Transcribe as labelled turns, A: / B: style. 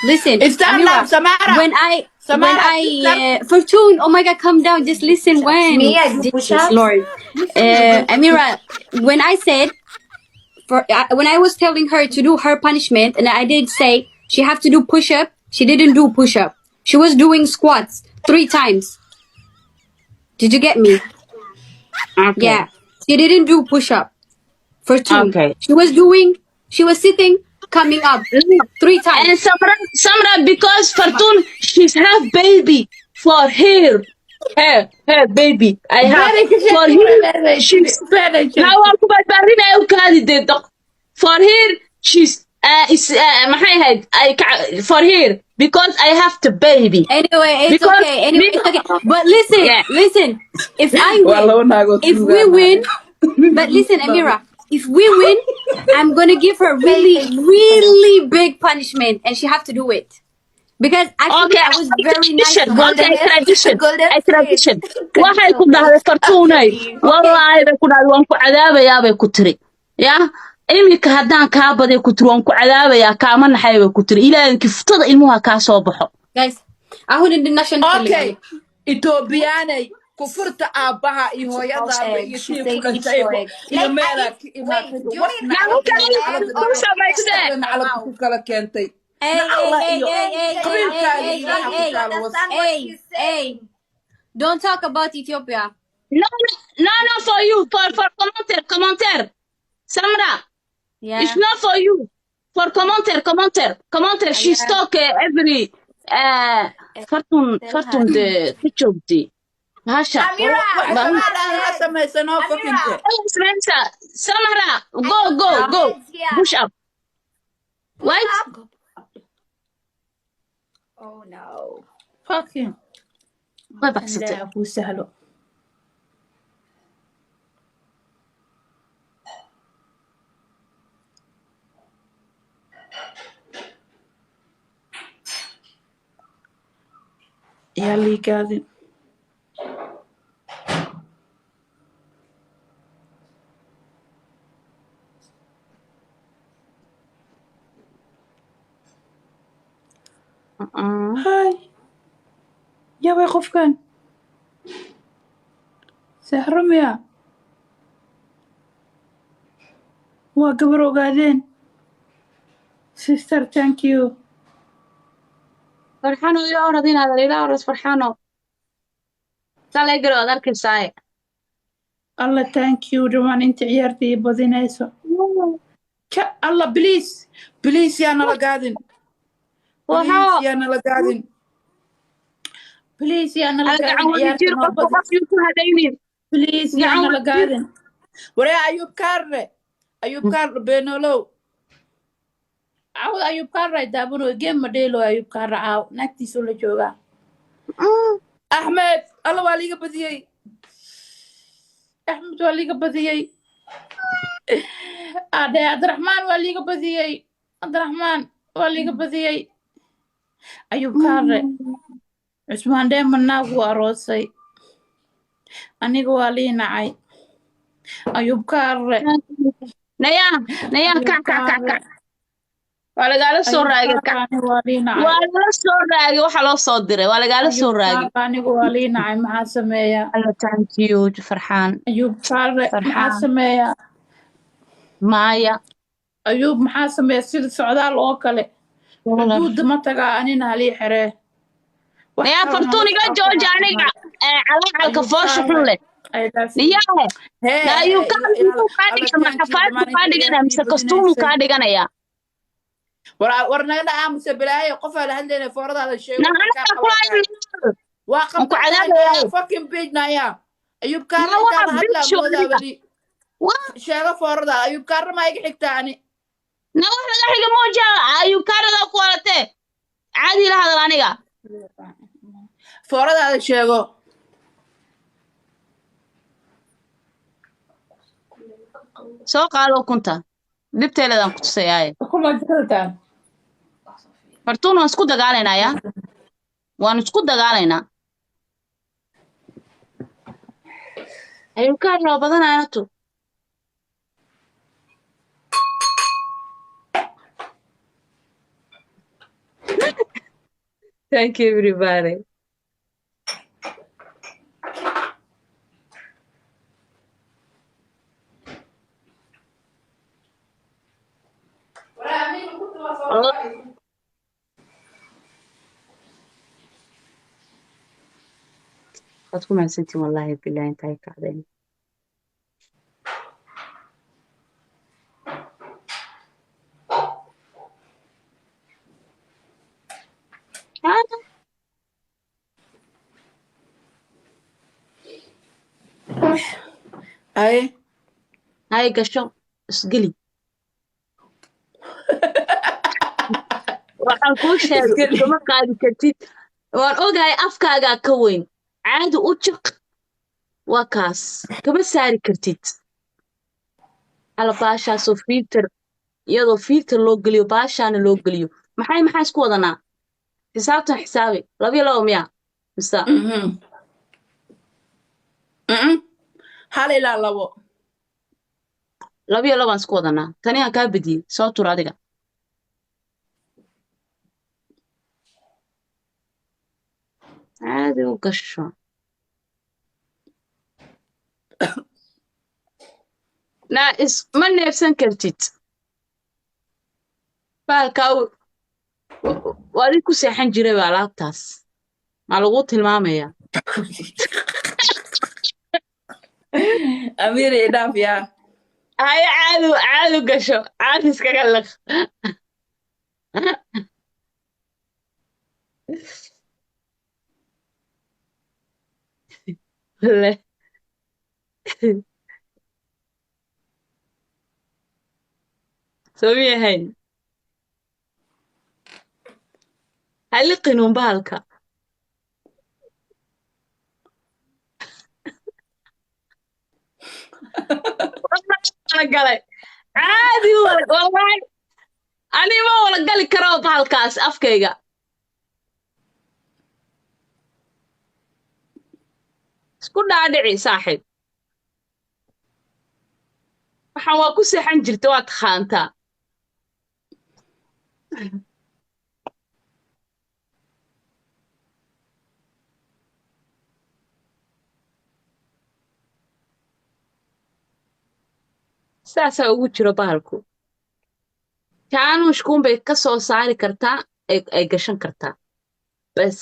A: Listen,
B: It's time now,
A: Amira.
B: Samara.
A: When
B: Samara,
A: Fortune, oh my God, come down. Just listen. When
C: Me, I do
A: Jesus
C: push-ups.
A: Lord, Amira, when I said when I was telling her to do her punishment, and I did say she have to do push-up, she didn't do push-up. She was doing squats 3 times. Did you get me?
D: Okay.
A: Yeah, she didn't do push-up. Fortune,
D: Okay.
A: she was sitting, coming up 3
D: And
A: times.
D: Samra, because Fortune, she's have baby for her baby. I have
B: Very
D: for
B: good.
D: him. She's
B: Very
D: now
B: good.
D: I'm for her. She's maxay ahayd, for her because I have the baby
A: Anyway, it's
D: because
A: okay. Anyway,
D: me,
A: it's okay. But listen,
D: yeah.
A: listen. If I win,
B: Wallow nago
A: if we
B: tuga
A: win,
B: na.
A: but listen, Amira, if we win, I'm gonna give her really,
C: Baby.
A: really big punishment, and she have to do it because actually
D: Okay,
A: I was very nice to her.
C: Golden
D: tradition.
C: golden
D: I
C: face.
D: tradition. Waxay ku dhahday Fortunay, wallaahi bay ku dhahday waan ku cadaabayaa bay ku tiri. Ya, iminka haddaan kaa baday ku tiri waan ku cadaabayaa kaama naxay bay ku tiri. Ilaahay kiftada ilmuha kaa soo baxo.
A: Guys, I wouldn't do nothing.
B: Okay. Etoobiyaanay kufurta aabbaha iyo hooyadaaba iyo
C: She
B: tii
C: say
B: ku
C: each
B: dhashayba
C: egg.
B: iyo
C: Like
B: meelaa
C: I
B: ka
C: eat. Wait,
B: imaatayba
C: do you
B: wax
C: need
D: Now
B: naclad
D: who
B: iyo
D: can
C: an egg
B: naclada
D: do
C: or
D: samaysteen?
B: naclada
C: in your
B: naclada ku
C: mouth?
B: kala keentay
A: Hey, hey,
B: nacla
A: hey,
B: iyo
A: hey, hey, hey,
B: qabiilkaaga
A: hey,
B: iyo
A: hey,
B: waxa ku
A: hey,
B: taala
A: hey,
B: was
A: hey, hey! Don't talk about Ethiopia.
D: No, no, for you, for commentaire. Samra, it's
A: Yeah,
D: not for you. For commentaire. She's
A: yeah.
D: talk every
C: Tell her.
D: Fortune the Kichobdi. Hasha.
C: Amira,
B: waxay
C: give
D: Bahasha.
C: her
B: sameysaa
C: the
B: ha
C: egg.
B: sameysanoo fakinte
C: Amira,
D: Spencer, Samara,
C: I
D: go,
C: put
D: go,
C: the
D: go.
C: eggs here.
D: Push up.
C: Push
D: What?
C: up. Oh no.
B: fucking
D: Way
B: kan
D: baxsatay.
B: ilaaha kuu sahlo yaa liigaadin hay yabay qofkan sahro miya waa gabar ogaadeen sister thank you
D: Farxano ila orad inaad ila orad Farxano. Sala igro arkaysaa.
B: alla thank you dhamaan inta ciyaarta ii badinayso ka alla please yaa nala gaadin please
D: Waxa
B: yaa nala gaadin please yaa nala
D: gacan
B: gaadin
D: wada
B: ciyaarta
D: jir
B: noo
D: qofka
B: badi
D: qof ku hadaynin.
B: please yaa
D: Gacan
B: nala
D: wada jir.
B: gaadin waree ayub kaarle beenolow caawd ayub kaarre daabano geem madheelo ayub kaarre caaw naagtiisuu la joogaa axmed alla waa liiga badiyey axmed waa liiga badiyey ade cabdiraxmaan waa liiga badiyey cabdiraxmaan waa liiga badiyey ayub kaarre cusmaan dheeman naagu aroosay aniga waa lii nacay ayub kaarre
D: Naya, naya
B: ayub kaarre
D: ka. Waa lagala soo
B: ayub
D: raagay
B: kaarre
D: ka.
B: aniga waa lii nacay
D: Waa lagala soo raagay waxa loo soo diray. Waa lagala
B: ayub
D: soo raagay.
B: kaarre aniga waa lii nacay maxaa sameeyaa
D: Alla thank you Farxaan.
B: ayub kaarre maxaa
D: Farxaan.
B: sameeyaa
D: Maya.
B: ayuub maxaa sameeya sida socdaal oo kale xuduudda ma tagaa anina halii xeree wax
D: Naya
B: kale
D: Fortuniga
B: nolosha ku
D: George aniga
B: hakumale
D: calaalka
B: ayuub
D: foosha xun
B: kaarre
D: leh. Niyahe. Na ayuu ka ka dhigan ma xafaad ka dhiganaya mise costume ka dhiganaya.
B: war naga dhacaa muse bilaahay qofaa la hadlayna fooradaada sheego
D: Na
B: waxay kaa
D: ana ku
B: qaban tahay waa
D: aan ku
B: qabdan tahay
D: cadaabaya.
B: nayaa fucking page nayaa ayuub kaarre
D: Na waxa
B: intaada hadlaa
D: bitch
B: moodaa
D: aniga.
B: weli
D: Waa
B: sheego foorada ayuub kaarre maa iga xigtaa ani
D: na wax laga xiga mooja ayuu kaarada ku walate. Caadi la hadal aniga.
B: fooradaada sheego
D: Soo qaado kunta. Dibteedan ku tusayay.
B: kuma jirtaan
D: Fartuun waan isku dagaalaynaa. Waan isku dagaalaynaa. Ayuu kaar loo badanayna tu. Thank you, everybody. والله قد كما سنتي والله بالله انت هيك قاعدين.
B: أي
D: هاي قشو اسقلي waxaan kuu sheegay
B: اسكت
D: iskama qaadi kartid waan ogahay afkaagaa ka weyn caadi u jiq waa kaas kama saari kartid ala baashaasoo filter iyadoo filter loo geliyo baashaana loo geliyo maxaa isku wadanaa xisaabtan xisaabi 2 miya mise
B: هل إلى لو
D: 2 aan isku wadanaa tani aan kaa bediyey soo tur adiga caadi u gasho ma neefsan kartid baalkaa waa adii ku seexan jiray ba alaabtaas maa laguu tilmaamayaa
B: أميري إداف يا
D: haya caadi u gasho caadi iskaga liq le soo miyahayn ha liqinuun bahalka wala galay caadi wallahi ani ma wala gali karo bahalkaas afkayga isku dhaadhici saaxiib waxaan waa ku seexan jirta waa taqaantaa saasaa ugu jiro bahalku jaanuushkuun bay ka soo saari kartaa ay gashan kartaa bas